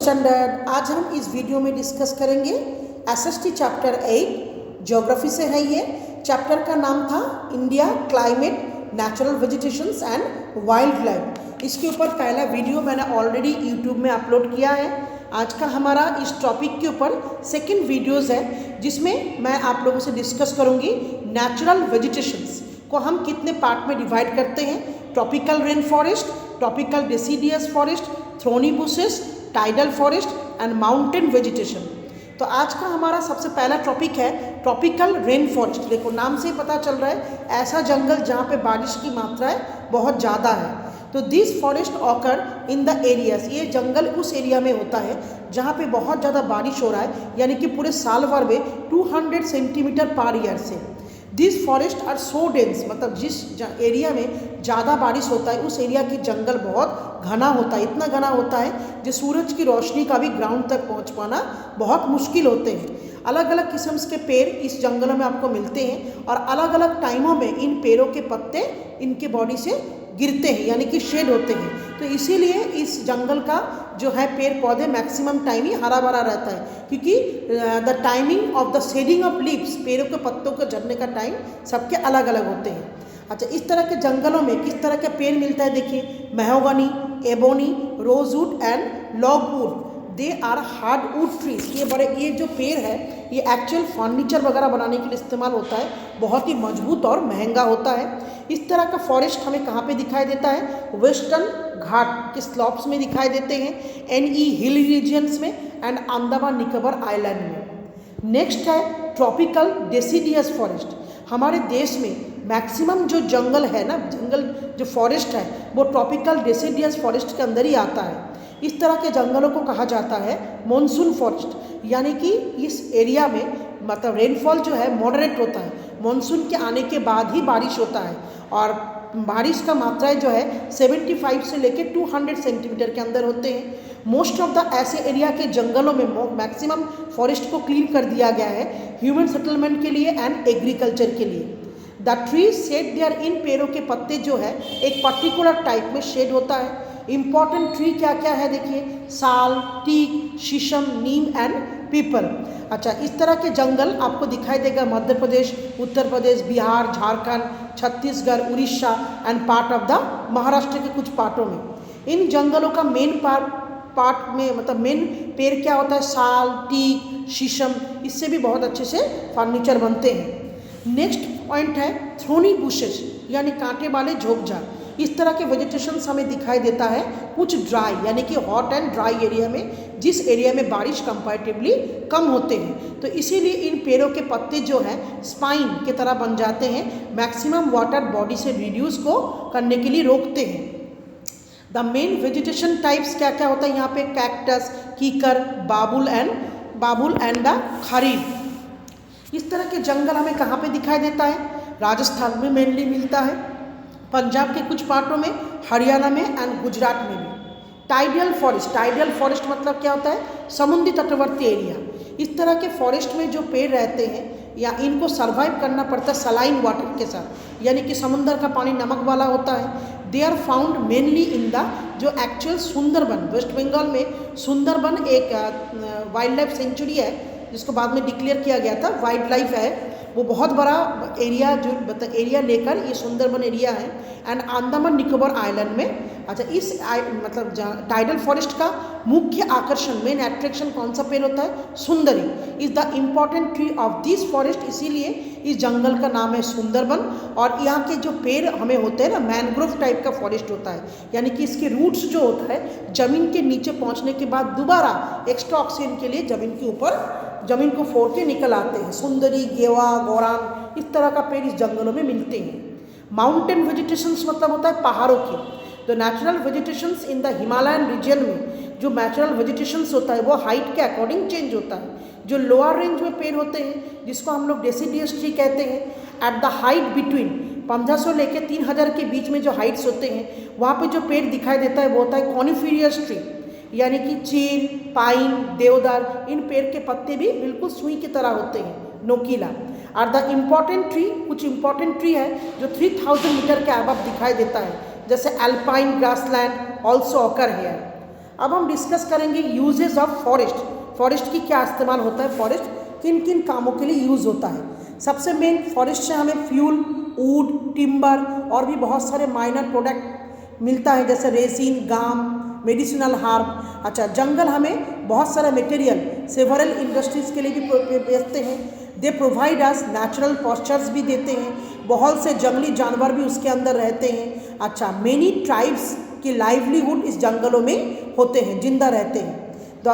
Standard. आज हम इस वीडियो में डिस्कस करेंगे एसएसटी चैप्टर 8 ज्योग्राफी से है। ये चैप्टर का नाम था India climate natural vegetations and wild life. इसके ऊपर पहला वीडियो मैंने ऑलरेडी यूट्यूब में अपलोड किया है। आज का हमारा इस टॉपिक के ऊपर सेकंड वीडियोस है, जिसमें मैं आप लोगों से डिस्कस करूंगी नेचुरल वेजिटेशंस को हम कितने पार्ट में डिवाइड करते हैं। Tropical rain forest, tropical deciduous forest, thorny bushes, tidal forest and mountain vegetation. तो आज का हमारा सबसे पहला टॉपिक है ट्रॉपिकल रेन फॉरेस्ट। देखो नाम से ही पता चल रहा है ऐसा जंगल जहाँ पे बारिश की मात्राएं बहुत ज़्यादा है। तो this forest occur in the areas, ये जंगल उस एरिया में होता है जहाँ पे बहुत ज़्यादा बारिश हो रहा है, यानी कि पूरे साल भर में 200 सेंटीमीटर पर ईयर से। This forest are so dense, मतलब जिस एरिया में ज़्यादा बारिश होता है उस एरिया की जंगल बहुत घना होता है, इतना घना होता है जो सूरज की रोशनी का भी ग्राउंड तक पहुंच पाना बहुत मुश्किल होते हैं। अलग अलग किस्म के पेड़ इस जंगलों में आपको मिलते हैं और अलग अलग टाइमों में इन पेड़ों के पत्ते इनके बॉडी से गिरते हैं, यानी कि शेड होते हैं। तो इसीलिए इस जंगल का जो है पेड़ पौधे मैक्सिमम टाइम ही हरा भरा रहता है, क्योंकि the timing of the shedding of leaves, पेड़ों के पत्तों के झड़ने का टाइम सबके अलग अलग होते हैं। अच्छा, इस तरह के जंगलों में किस तरह के पेड़ मिलता है देखिए, mahogany, ebony, rosewood and logwood, they are hardwood trees. ये जो पेड़ है ये एक्चुअल फर्नीचर वगैरह बनाने के लिए इस्तेमाल होता है, बहुत ही मजबूत और महंगा होता है। इस तरह का फॉरेस्ट हमें कहाँ पे दिखाई देता है? वेस्टर्न घाट के स्लॉप्स में दिखाई देते हैं, एनई हिल रीजन्स में एंड अंडमान निकोबार आइलैंड में। नेक्स्ट है ट्रॉपिकल डेसिडियस फॉरेस्ट। हमारे देश में मैक्सिमम जो जंगल है ना, जंगल जो फॉरेस्ट है वो ट्रॉपिकल डेसिडियस फॉरेस्ट के अंदर ही आता है। इस तरह के जंगलों को कहा जाता है मॉनसून फॉरेस्ट, यानी कि इस एरिया में मतलब रेनफॉल जो है मॉडरेट होता है, मॉनसून के आने के बाद ही बारिश होता है और बारिश का मात्राएं जो है 75 से लेकर 200 सेंटीमीटर के अंदर होते हैं। मोस्ट ऑफ द ऐसे एरिया के जंगलों में मैक्सिमम फॉरेस्ट को क्लीन कर दिया गया है ह्यूमन सेटलमेंट के लिए एंड एग्रीकल्चर के लिए। द ट्रीज शेड देयर, इन पेड़ों के पत्ते जो है एक पर्टिकुलर टाइप में शेड होता है। इंपॉर्टेंट ट्री क्या क्या है देखिए, साल, टीक, शीशम, नीम एंड पीपल। अच्छा, इस तरह के जंगल आपको दिखाई देगा Madhya Pradesh, Uttar Pradesh, Bihar, Jharkhand, Chhattisgarh, Orissa and part of the Maharashtra के कुछ पार्टों में। इन जंगलों का मेन पार्ट में मतलब मेन पेड़ क्या होता है? साल, टीक, शीशम, इससे भी बहुत अच्छे से फर्नीचर बनते हैं। नेक्स्ट पॉइंट है थ्रोनी बुशेस, यानी कांटे वाले झोपझाड़। इस तरह के वेजिटेशंस हमें दिखाई देता है कुछ ड्राई, यानी कि हॉट एंड ड्राई एरिया में, जिस एरिया में बारिश कंपैरेटिवली कम होते हैं। तो इसीलिए इन पेड़ों के पत्ते जो हैं स्पाइन की तरह बन जाते हैं, मैक्सिमम वाटर बॉडी से रिड्यूस को करने के लिए रोकते हैं। द मेन वेजिटेशन टाइप्स क्या क्या होता है यहाँ पे? कैक्टस, कीकर, बाबुल एंड द खरीद। इस तरह के जंगल हमें कहाँ पे दिखाई देता है? राजस्थान में मेनली मिलता है, पंजाब के कुछ पार्टों में, हरियाणा में एंड गुजरात में भी। टाइडल फॉरेस्ट मतलब क्या होता है? समुद्री तटवर्ती एरिया। इस तरह के फॉरेस्ट में जो पेड़ रहते हैं या इनको सर्वाइव करना पड़ता है सलाइन वाटर के साथ, यानी कि समुद्र का पानी नमक वाला होता है। They are found mainly in the जो एक्चुअल सुंदरबन, वेस्ट बंगाल में सुंदरबन एक वाइल्ड लाइफ सेंचुरी है जिसको बाद में डिक्लेयर किया गया था, वाइल्ड लाइफ है वो, बहुत बड़ा एरिया जो एरिया लेकर ये सुंदरबन एरिया है एंड अंडमान निकोबार आइलैंड में। अच्छा, इस मतलब टाइडल फॉरेस्ट का मुख्य आकर्षण, मेन अट्रैक्शन कौन सा पेड़ होता है? सुंदरी is the important tree of this forest, इसीलिए इस जंगल का नाम है सुंदरबन। और यहाँ के जो पेड़ हमें होते हैं ना, मैनग्रोव टाइप का फॉरेस्ट होता है, यानी कि इसके रूट्स जो होता है जमीन के नीचे पहुँचने के बाद दोबारा एक्स्ट्रा ऑक्सीजन के लिए जमीन के ऊपर जमीन को फोड़ के निकल आते हैं। सुंदरी, गेवा, गौरांग, इस तरह का पेड़ इस जंगलों में मिलते हैं। माउंटेन वेजिटेशंस मतलब होता है पहाड़ों की। तो natural vegetations in the Himalayan region में जो नेचुरल वेजिटेशंस होता है वो हाइट के अकॉर्डिंग चेंज होता है। जो लोअर रेंज में पेड़ होते हैं जिसको हम लोग डेसिडियस ट्री कहते हैं, एट द हाइट बिटवीन 1500 लेके 3000 के बीच में जो हाइट्स होते हैं वहाँ पे जो पेड़ दिखाई देता है वो होता है कॉनिफेरियस ट्री, यानी कि चीन, पाइन, देवदार। इन पेड़ के पत्ते भी बिल्कुल सुई की तरह होते हैं, नोकीला। और द इम्पॉर्टेंट ट्री, कुछ इम्पॉर्टेंट ट्री है जो 3000 मीटर के अबव दिखाई देता है, जैसे alpine grassland also occur here. अब हम डिस्कस करेंगे यूजेस ऑफ फॉरेस्ट। फॉरेस्ट की क्या इस्तेमाल होता है, फॉरेस्ट किन किन कामों के लिए यूज़ होता है। सबसे मेन फॉरेस्ट से हमें फ्यूल, वुड, टिम्बर और भी बहुत सारे माइनर प्रोडक्ट मिलता है, जैसे रेसिन, गाम, मेडिसिनल हार्ब। अच्छा, जंगल हमें बहुत सारा मटेरियल सेवरल इंडस्ट्रीज़ के लिए भी बेचते हैं। They provide us natural postures भी देते हैं, बहुत से जंगली जानवर भी उसके अंदर रहते हैं। अच्छा, मेनी ट्राइब्स की लाइवलीहुड इस जंगलों में होते हैं, जिंदा रहते हैं। The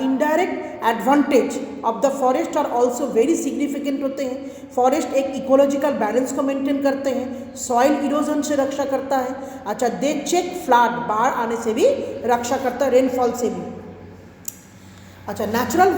indirect advantage of the forest are also very significant होते हैं। फॉरेस्ट एक इकोलॉजिकल बैलेंस को मेंटेन करते हैं, सॉइल इरोजन से रक्षा करता है। अच्छा, दे चेक फ्लड, बाढ़ आने से भी रक्षा करता है, रेनफॉल से भी। अच्छा, natural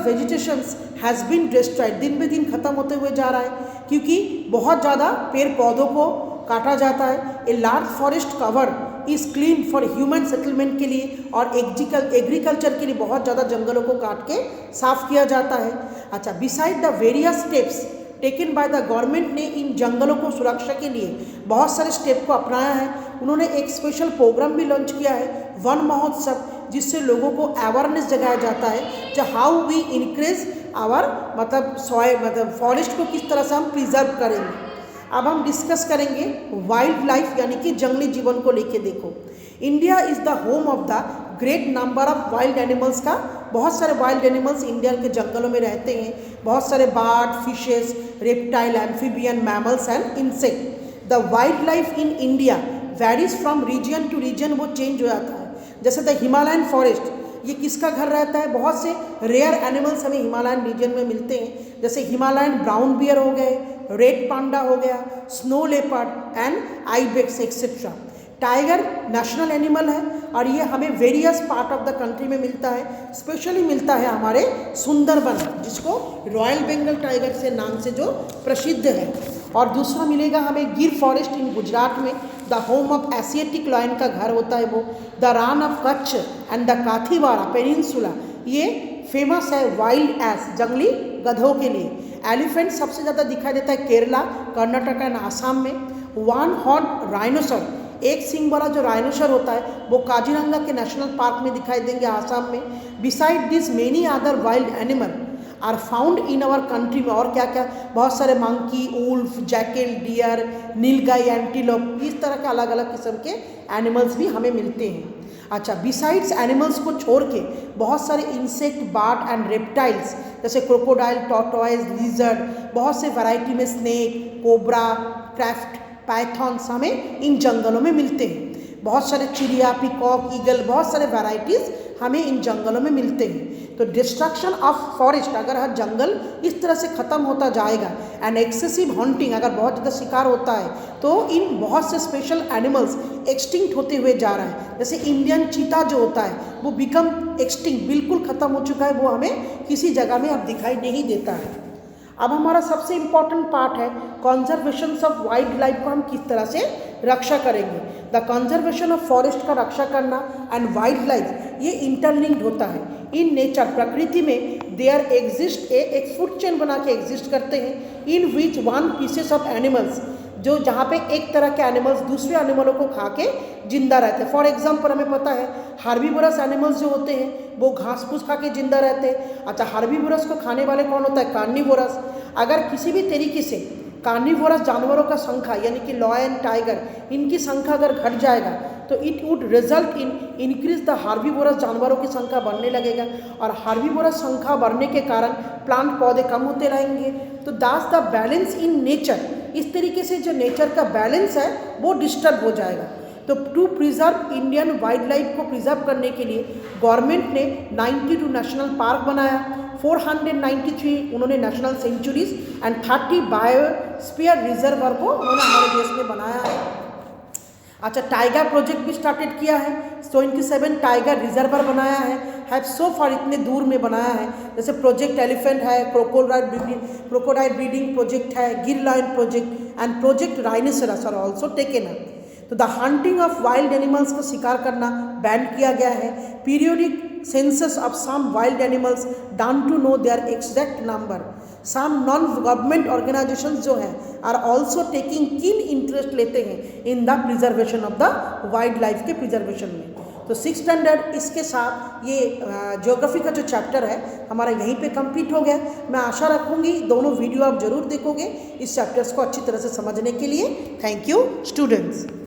vegetations has been destroyed, दिन ब दिन खत्म होते हुए जा रहा है क्योंकि बहुत ज़्यादा पेड़ पौधों को काटा जाता है। A large forest cover is clean for human settlement के लिए और एग्रीकल्चर के लिए बहुत ज़्यादा जंगलों को काट के साफ किया जाता है। अच्छा, beside the various steps taken by the government ने इन जंगलों को सुरक्षा के लिए बहुत सारे स्टेप को अपनाया है। उन्होंने एक स्पेशल प्रोग्राम भी लॉन्च किया है, वन महोत्सव, जिससे लोगों को अवेयरनेस जगाया जाता है जो हाउ वी इंक्रीज आवर मतलब फॉरेस्ट को किस तरह से हम प्रिजर्व करेंगे। अब हम डिस्कस करेंगे वाइल्ड लाइफ यानी कि जंगली जीवन को लेके। देखो, India is the home of the great number of wild animals का, बहुत सारे वाइल्ड एनिमल्स इंडिया के जंगलों में रहते हैं। बहुत सारे bird, fishes, reptile, amphibian, mammals and insect. The wild life in India varies from region to region, वो चेंज हो जाता है। जैसे द हिमालयन फॉरेस्ट, ये किसका घर रहता है, बहुत से रेयर एनिमल्स हमें हिमालयन रीजन में मिलते हैं, जैसे हिमालयन ब्राउन बियर हो गए, रेड पांडा हो गया, snow leopard and ibex etcetera. Tiger national animal है और ये हमें various part of the country में मिलता है, स्पेशली मिलता है हमारे सुंदरबन, जिसको रॉयल बंगाल टाइगर से नाम से जो प्रसिद्ध है। और दूसरा मिलेगा हमें गिर फॉरेस्ट इन गुजरात में, the home of Asiatic lion का घर होता है वो। The Rann of Kutch and the Kathiawar peninsula, ये फेमस है वाइल्ड एस, जंगली गधों के लिए। एलिफेंट सबसे ज़्यादा दिखाई देता है केरला, कर्नाटक एंड आसाम में। वन हॉर्न राइनोसर, एक सिंग वाला जो राइनोसर होता है वो काजीरंगा के नेशनल पार्क में दिखाई देंगे, आसाम में। Beside this many other wild animal are found in our country में, और क्या क्या, बहुत सारे monkey, wolf, jackal, deer, nilgai, antelope, इस तरह के अलग अलग किस्म के एनिमल्स भी हमें मिलते हैं। अच्छा, बिसाइड्स एनिमल्स को छोड़ के बहुत सारे इंसेक्ट, बर्ड एंड रेप्टाइल्स, जैसे क्रोकोडाइल, टॉर्टोइज, लिजर्ड, बहुत से वैरायटी में स्नेक, कोबरा, क्राफ्ट, पाइथॉन्स हमें इन जंगलों में मिलते हैं। बहुत सारे चिड़िया, पिकॉक, ईगल, बहुत सारे वैराइटीज़ हमें इन जंगलों में मिलते हैं। तो डिस्ट्रक्शन ऑफ फॉरेस्ट, अगर हर जंगल इस तरह से ख़त्म होता जाएगा, एंड एक्सेसिव हंटिंग, अगर बहुत ज़्यादा शिकार होता है, तो इन बहुत से स्पेशल एनिमल्स एक्सटिंक्ट होते हुए जा रहा है। जैसे इंडियन चीता जो होता है वो बिकम एक्सटिंक्ट, बिल्कुल ख़त्म हो चुका है, वो हमें किसी जगह में अब दिखाई नहीं देता है। अब हमारा सबसे इम्पॉर्टेंट पार्ट है कंजर्वेशन ऑफ वाइल्ड लाइफ को हम किस तरह से रक्षा करेंगे। द कंजर्वेशन ऑफ फॉरेस्ट का रक्षा करना एंड वाइल्ड लाइफ, ये इंटरलिंक्ड होता है। इन नेचर, प्रकृति में देयर एग्जिस्ट एक फूड चेन बना के एग्जिस्ट करते हैं, in which one pieces of animals, जो जहाँ पे एक तरह के एनिमल्स दूसरे एनिमलों को खा के जिंदा रहते हैं। फॉर एग्जांपल हमें पता है हार्बीवोरस एनिमल्स जो होते हैं वो घास फूस खा के जिंदा रहते हैं। अच्छा, हार्बीवोरस को खाने वाले कौन होता है, कार्निवोरस। अगर किसी भी तरीके से कार्निवोरस जानवरों का संख्या यानी कि लॉयन, टाइगर, इनकी संख्या अगर घट जाएगा तो it would result in increase the herbivores, जानवरों की संख्या बढ़ने लगेगा, और हार्बीवोरस संख्या बढ़ने के कारण प्लांट पौधे कम होते रहेंगे। तो that's the balance in nature, इस तरीके से जो नेचर का बैलेंस है वो डिस्टर्ब हो जाएगा। तो to preserve Indian wild life को प्रिजर्व करने के लिए गवर्नमेंट ने 92 नेशनल पार्क बनाया, 493 उन्होंने national sanctuaries and 30 biosphere reserves को उन्होंने हमारे देश में बनाया है। अच्छा, टाइगर प्रोजेक्ट भी स्टार्टेड किया है, 27 टाइगर रिजर्वर बनाया है सो फार, इतने दूर में बनाया है। जैसे प्रोजेक्ट एलिफेंट है, क्रोकोडाइल ब्रीडिंग प्रोजेक्ट है, Gir lion project and project rhinoceros are also taken up. तो the hunting of wild animals को शिकार करना बैन किया गया है। Periodic census of some wild animals done to know their exact number. Some non government organisations जो हैं are also taking keen interest लेते हैं in the preservation of the wild life के प्रिजर्वेशन में। तो 6th स्टैंडर्ड इसके साथ ये ज्योग्राफी का जो चैप्टर है हमारा यहीं पे कंप्लीट हो गया। मैं आशा रखूँगी दोनों वीडियो आप जरूर देखोगे इस चैप्टर्स को अच्छी तरह से समझने के लिए। Thank you students.